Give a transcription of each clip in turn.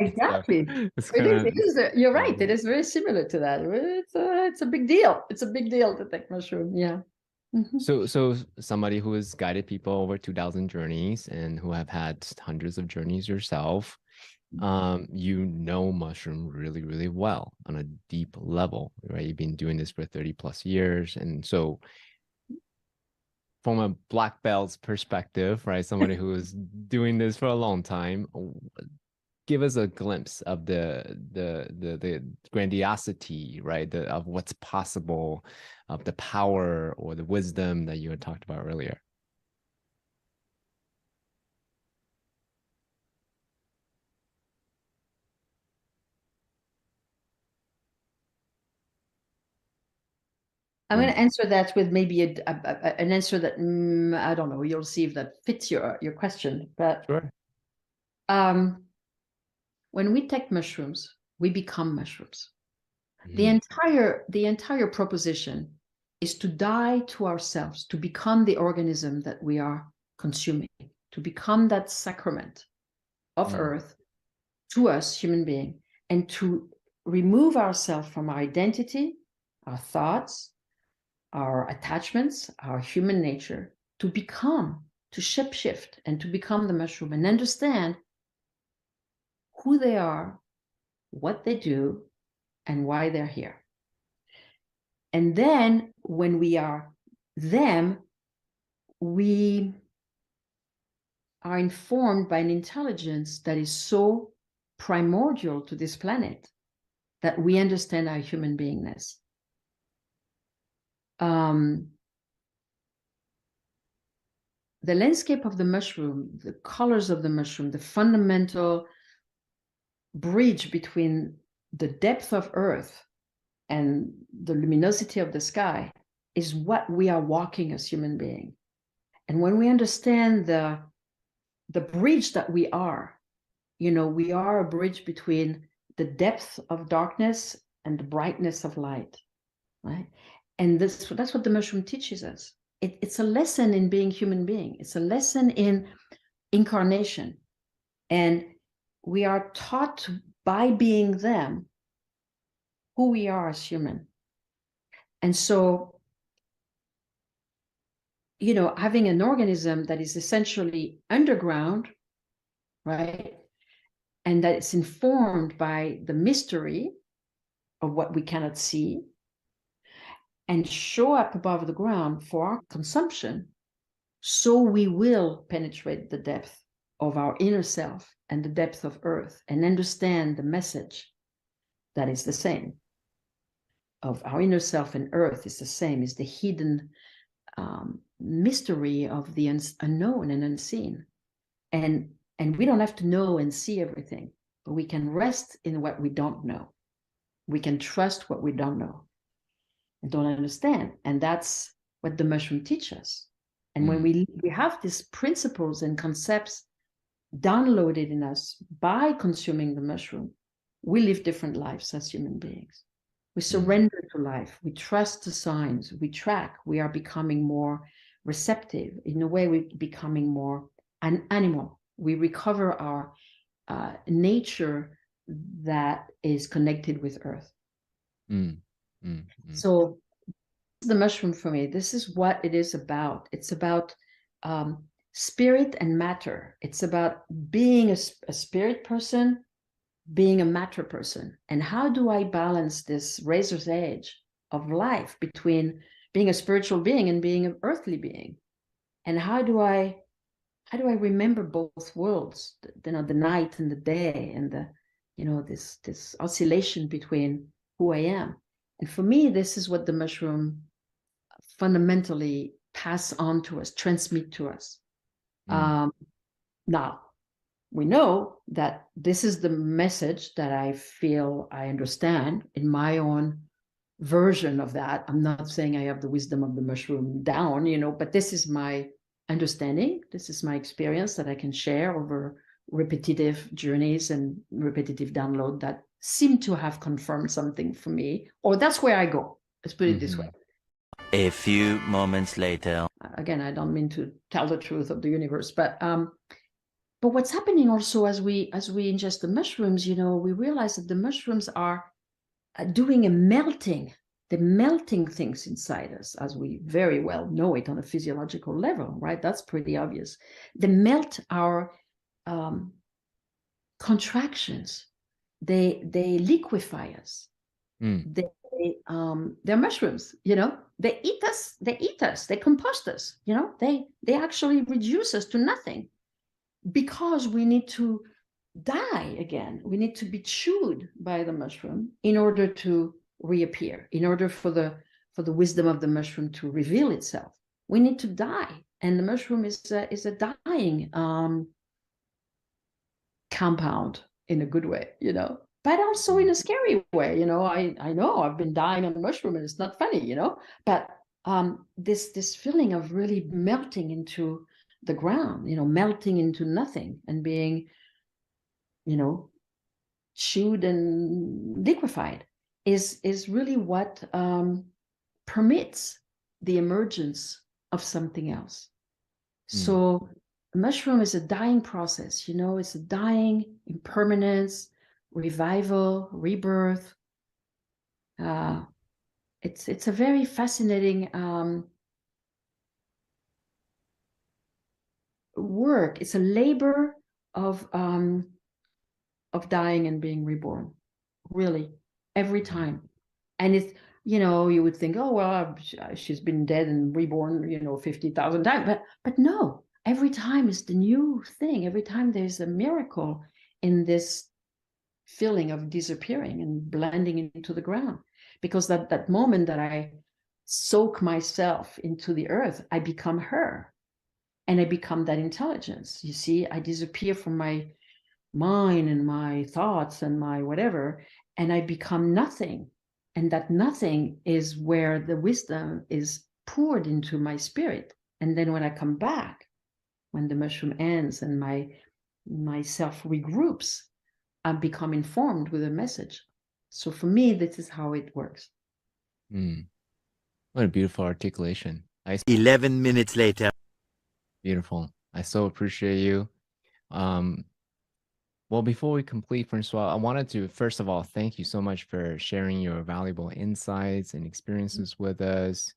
Exactly. It's It is, you're right. It is very similar to that. It's a big deal. It's a big deal to take mushroom. Yeah. So somebody who has guided people over 2,000 journeys and who have had hundreds of journeys yourself, you know mushroom really, really well on a deep level, right? You've been doing this for 30 plus years. And so from a black belt's perspective, right? Somebody who is doing this for a long time, give us a glimpse of the grandiosity, right? Of what's possible, of the power or the wisdom that you had talked about earlier. I'm going to answer that with maybe an answer that I don't know. You'll see if that fits your question. But Sure. When we take mushrooms, we become mushrooms. Mm-hmm. The entire proposition is to die to ourselves, to become the organism that we are consuming, to become that sacrament of earth to us, human being, and to remove ourselves from our identity, our thoughts, our attachments, our human nature, to shift and to become the mushroom and understand who they are, what they do, and why they're here. And then when we are them, we are informed by an intelligence that is so primordial to this planet that we understand our human beingness. The landscape of the mushroom, the colors of the mushroom, the fundamental bridge between the depth of earth and the luminosity of the sky is what we are walking as human beings. And when we understand the bridge that we are, we are a bridge between the depth of darkness and the brightness of light, right? And that's what the mushroom teaches us. It's a lesson in being human being. It's a lesson in incarnation. And we are taught by being them who we are as human. And so, having an organism that is essentially underground, right? And that it's informed by the mystery of what we cannot see and show up above the ground for our consumption, so we will penetrate the depth of our inner self and the depth of earth and understand the message that is the same. Of our inner self and earth is the same, is the hidden mystery of the unknown and unseen. And we don't have to know and see everything, but we can rest in what we don't know. We can trust what we don't know and don't understand. And that's what the mushroom teaches us. And when we have these principles and concepts downloaded in us by consuming the mushroom, we live different lives as human beings. We surrender to life. We trust the signs. We track. We are becoming more receptive. In a way, we're becoming more an animal. We recover our nature that is connected with earth. So the mushroom for me, this is what it is about. It's about spirit and matter. It's about being a spirit person, being a matter person. And how do I balance this razor's edge of life between being a spiritual being and being an earthly being? And how do I remember both worlds, the night and the day, and this oscillation between who I am? And for me, this is what the mushroom fundamentally pass on to us, transmit to us. Now, we know that this is the message that I feel I understand in my own version of that. I'm not saying I have the wisdom of the mushroom down, but this is my understanding. This is my experience that I can share over repetitive journeys and repetitive download that seem to have confirmed something for me, or that's where I go. Let's put it this way. A few moments later. Again, I don't mean to tell the truth of the universe, but But what's happening also as we ingest the mushrooms, we realize that the mushrooms are doing a melting. They're melting things inside us, as we very well know it on a physiological level, right? That's pretty obvious. They melt our contractions. They liquefy us. They're mushrooms, they eat us, they compost us, they actually reduce us to nothing, because we need to die again. We need to be chewed by the mushroom in order to reappear, in order for the wisdom of the mushroom to reveal itself. We need to die, and the mushroom is a dying compound in a good way, but also in a scary way. I know I've been dying on a mushroom and it's not funny, but this feeling of really melting into the ground, melting into nothing and being, chewed and liquefied is really what permits the emergence of something else. So mushroom is a dying process, it's a dying, impermanence, revival, rebirth. It's a very fascinating work. It's a labor of dying and being reborn, really, every time. And it's, you would think, oh, well, she's been dead and reborn, 50,000 times. But no, every time is the new thing. Every time there's a miracle in this feeling of disappearing and blending into the ground. Because that moment that I soak myself into the earth, I become her. And I become that intelligence. You see, I disappear from my mind and my thoughts and my whatever, and I become nothing. And that nothing is where the wisdom is poured into my spirit. And then when I come back, when the mushroom ends and my self regroups, I become informed with a message. So for me, this is how it works. What a beautiful articulation. 11 minutes later. Beautiful. I so appreciate you. Well, before we complete, Françoise, I wanted to, first of all, thank you so much for sharing your valuable insights and experiences with us.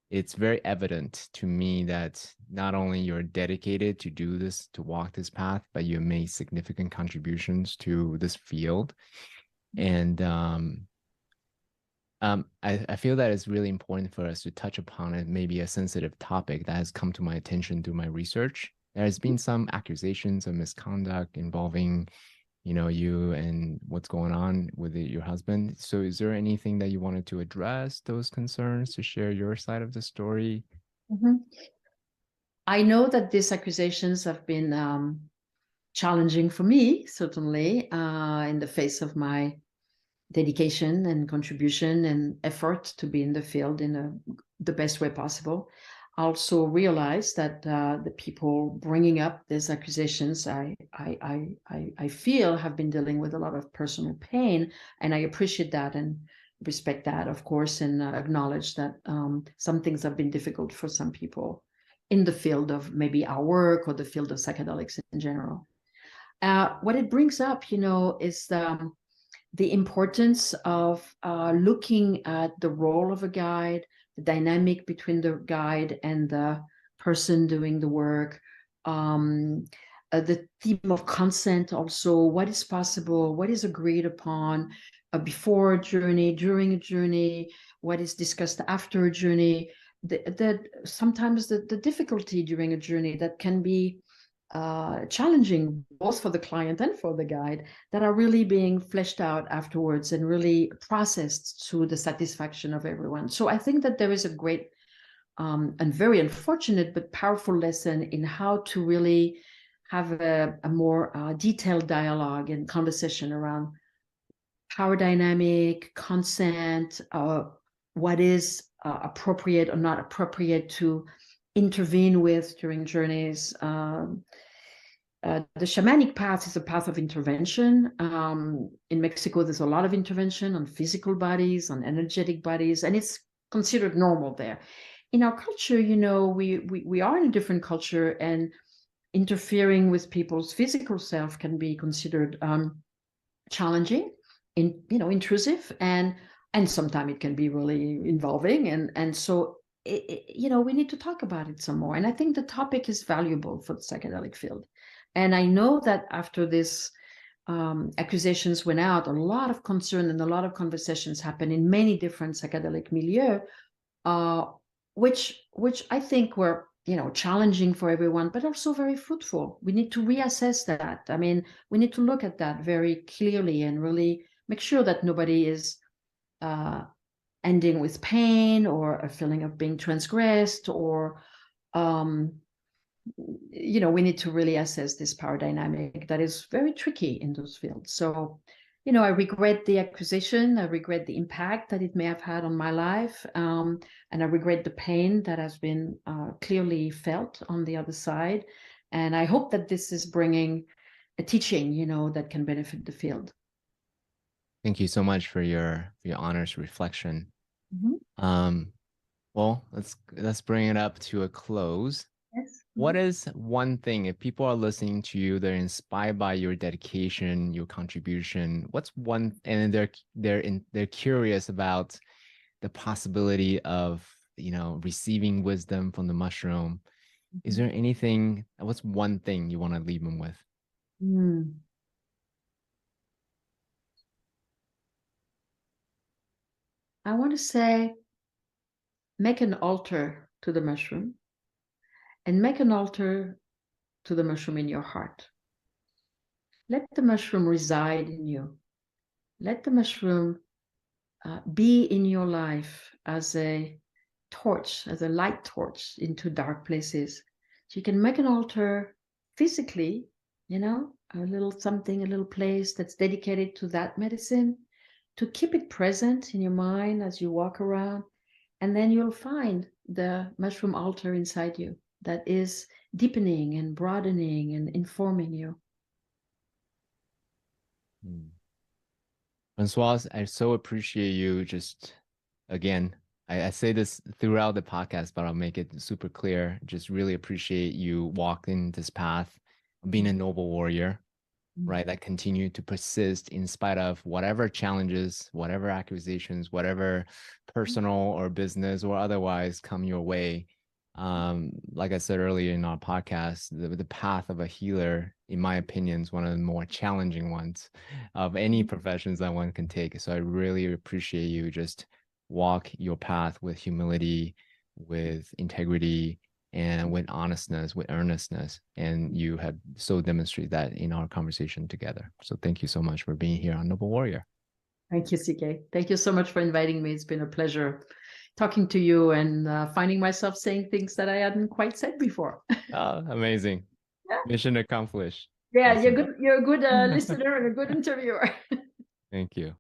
It's very evident to me that not only you're dedicated to do this, to walk this path, but you made significant contributions to this field. And I feel that it's really important for us to touch upon it, maybe a sensitive topic that has come to my attention through my research. There has been some accusations of misconduct involving, you and what's going on with your husband. So is there anything that you wanted to address those concerns, to share your side of the story? I know that these accusations have been challenging for me, certainly, in the face of my dedication and contribution and effort to be in the field in the best way possible. I also realize that the people bringing up these accusations, I feel, have been dealing with a lot of personal pain, and I appreciate that and respect that, of course, and acknowledge that some things have been difficult for some people in the field of maybe our work or the field of psychedelics in general. What it brings up, is the importance of looking at the role of a guide, the dynamic between the guide and the person doing the work, the theme of consent also, what is possible, what is agreed upon before a journey, during a journey, what is discussed after a journey, sometimes the difficulty during a journey that can be challenging both for the client and for the guide, that are really being fleshed out afterwards and really processed to the satisfaction of everyone. So I think that there is a great and very unfortunate but powerful lesson in how to really have a more detailed dialogue and conversation around power dynamic, consent, what is appropriate or not appropriate to intervene with during journeys. The shamanic path is a path of intervention. In Mexico, there's a lot of intervention on physical bodies, on energetic bodies, and it's considered normal there. In our culture, we are in a different culture, and interfering with people's physical self can be considered challenging, intrusive, and sometimes it can be really involving, and so we need to talk about it some more. And I think the topic is valuable for the psychedelic field. And I know that after this accusations went out, a lot of concern and a lot of conversations happen in many different psychedelic milieux, which I think were challenging for everyone, but also very fruitful. We need to reassess that. I mean, we need to look at that very clearly and really make sure that nobody is ending with pain or a feeling of being transgressed, or we need to really assess this power dynamic that is very tricky in those fields. So, I regret the accusation. I regret the impact that it may have had on my life. And I regret the pain that has been clearly felt on the other side. And I hope that this is bringing a teaching, that can benefit the field. Thank you so much for your honest reflection. Mm-hmm. Well, let's bring it up to a close. Yes. What is one thing, if people are listening to you, they're inspired by your dedication, your contribution, what's one, and they're curious about the possibility of, receiving wisdom from the mushroom. Is there anything, what's one thing you want to leave them with? I want to say, make an altar to the mushroom, and make an altar to the mushroom in your heart. Let the mushroom reside in you. Let the mushroom be in your life as a torch, as a light torch into dark places. So you can make an altar physically, a little something, a little place that's dedicated to that medicine, to keep it present in your mind as you walk around. And then you'll find the mushroom altar inside you that is deepening and broadening and informing you. Françoise, I so appreciate you. Just again, I say this throughout the podcast, but I'll make it super clear. Just really appreciate you walking this path of being a noble warrior, right? That continue to persist in spite of whatever challenges, whatever accusations, whatever personal or business or otherwise come your way. Like I said earlier in our podcast, the path of a healer, in my opinion, is one of the more challenging ones of any professions that one can take. So I really appreciate you just walk your path with humility, with integrity, and with honestness, with earnestness. And you have so demonstrated that in our conversation together. So thank you so much for being here on Noble Warrior. Thank you, CK. Thank you so much for inviting me. It's been a pleasure talking to you and finding myself saying things that I hadn't quite said before. Oh, amazing. Yeah. Mission accomplished. Yeah, awesome. You're a good listener and a good interviewer. Thank you.